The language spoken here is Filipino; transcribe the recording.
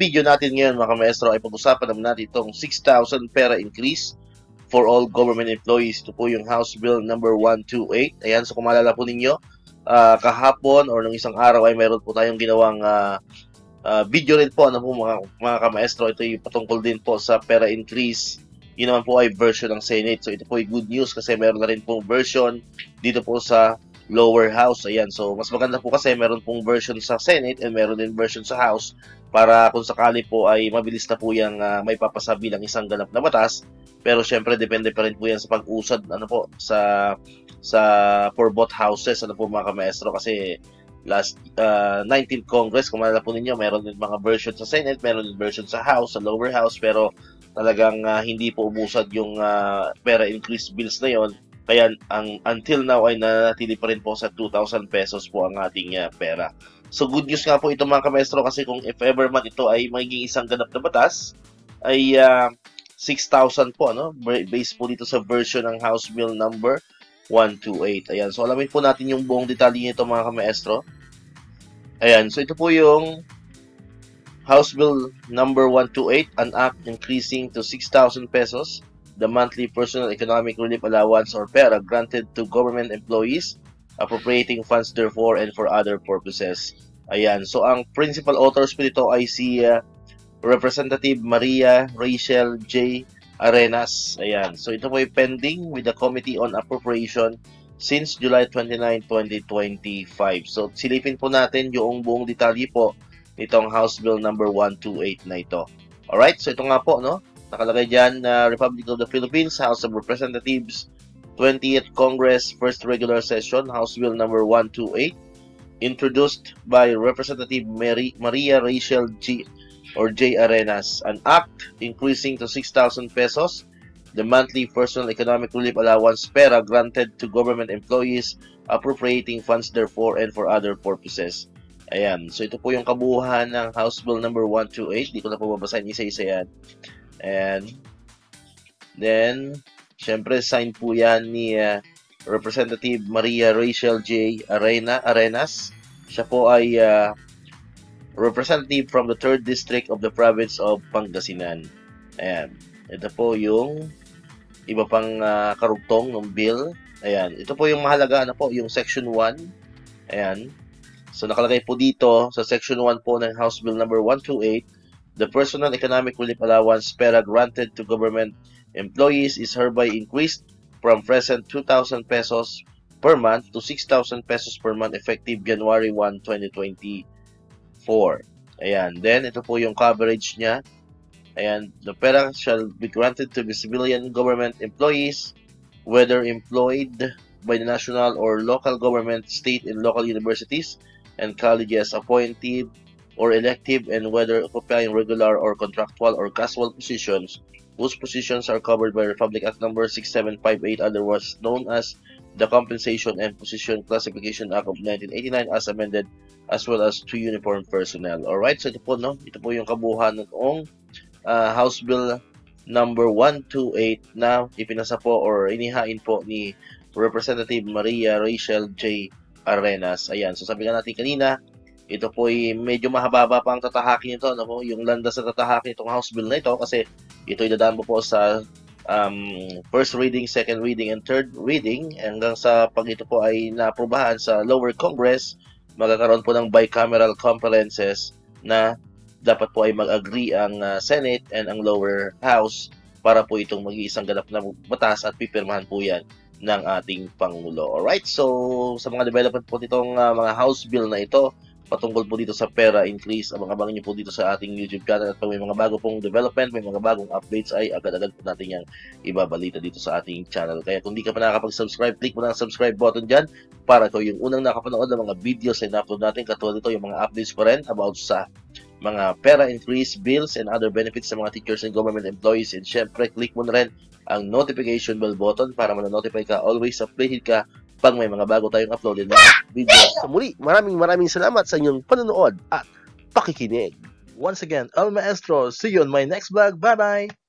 video natin ngayon mga maestro ay pag-usapan naman natin itong 6,000 pera increase for all government employees. Ito po yung House Bill number 128. Ayan, so kung maalala po ninyo, kahapon or nung isang araw ay meron po tayong ginawang video rin po, ano po mga kamaestro, ito yung patungkol din po sa pera increase. Yun naman po ay version ng Senate. So ito po ay good news kasi meron na rin pong version dito po sa lower house. Ayan, so mas maganda po kasi meron pong version sa Senate and meron din version sa House para kung sakali po ay mabilis na po yung may papasa bilang isang ganap na batas. Pero syempre depende pa rin po yan sa pag-usad ano po sa for both houses, ano po mga kamaestro, kasi last 19th Congress, kung malala po ninyo, meron din mga version sa Senate, meron din version sa House, sa lower house, pero talagang hindi po umusad yung pera increase bills na yon. Kaya until now ay nanatili pa rin po sa 2,000 pesos po ang ating pera. So good news nga po ito mga kamaestro, kasi kung if ever man ito ay magiging isang ganap na batas ay 6,000 po, ano? Based po dito sa version ng House Bill number 128. Ayan, so alamin po natin yung buong detalye nito mga kamaestro. Ayan, so ito po yung House Bill number 128, an act increasing to 6,000 pesos the monthly personal economic relief allowance or PERA granted to government employees, appropriating funds therefore and for other purposes. Ayan, so ang principal authors po dito ay si Representative Maria Rachel J. Arenas. Ayan, so ito po ay pending with the Committee on Appropriation since July 29, 2025. So silipin po natin yung buong detalye po nitong House Bill number 128 na ito. Alright, so ito nga po, no? Nakalagay dyan na Republic of the Philippines, House of Representatives, 20th Congress, First Regular Session, House Bill number 128, introduced by Representative Maria Rachel J. Arenas, an act increasing to 6,000 pesos the monthly personal economic relief allowance PERA granted to government employees, appropriating funds therefore and for other purposes. Ayan, so ito po yung kabuuan ng House Bill number 128. Di ko na po babasahin isa-isa yan. And then, syempre, sign po yan ni Representative Maria Rachel J. Arenas. Siya po ay representative from the 3rd District of the Province of Pangasinan. Ayan. Ito po yung iba pang karugtong ng bill. Ayan. Ito po yung mahalaga na po, yung Section 1. Ayan. So, nakalagay po dito sa Section 1 po ng House Bill number 128, the personal economic relief allowance PERA granted to government employees is hereby increased from present 2,000 pesos per month to 6,000 pesos per month effective January 1, 2024. Ayan. Then, ito po yung coverage niya. Ayan. The PERA shall be granted to the civilian government employees, whether employed by the national or local government, state and local universities and colleges appointed or elective, and whether occupying regular or contractual or casual positions whose positions are covered by Republic Act number 6758, otherwise known as the Compensation and Position Classification Act of 1989 as amended, as well as to uniformed personnel. Alright, so ito po, no? Ito po yung kabuuan ng House Bill number 128 na ipinasa po or inihain po ni Representative Maria Rachel J. Arenas. Ayan, so sabi nga natin kanina, ito po ay medyo mahaba pa ang tatahakin nito, ano po, yung landas sa tatahakin itong House Bill na ito, kasi ito ay dadaan po sa first reading, second reading, and third reading hanggang sa pag ito po ay naaprubahan sa lower Congress, magkakaroon po ng bicameral conferences na dapat po ay mag-agree ang Senate and ang lower house para po itong mag-iisang ganap na batas at pipirmahan po yan ng ating Pangulo. Alright, so sa mga development po nitong mga House Bill na ito, patungkol po dito sa pera increase, abang-abang nyo po dito sa ating YouTube channel, at pag may mga bago pong development, may mga bagong updates ay agad-agad po natin yung ibabalita dito sa ating channel. Kaya kung di ka pa nakakapag-subscribe, click mo na ang subscribe button dyan para ikaw yung unang nakapanood ng mga videos na in-upload natin. Katulad ito yung mga updates pa rin about sa mga pera increase bills and other benefits sa mga teachers and government employees. And syempre, click mo na rin ang notification bell button para ma-notify ka, always updated ka pag may mga bago tayong uploaded na videos. So muli, maraming salamat sa inyong panonood at pakikinig. Once again, El Maestro. See you on my next vlog. Bye-bye!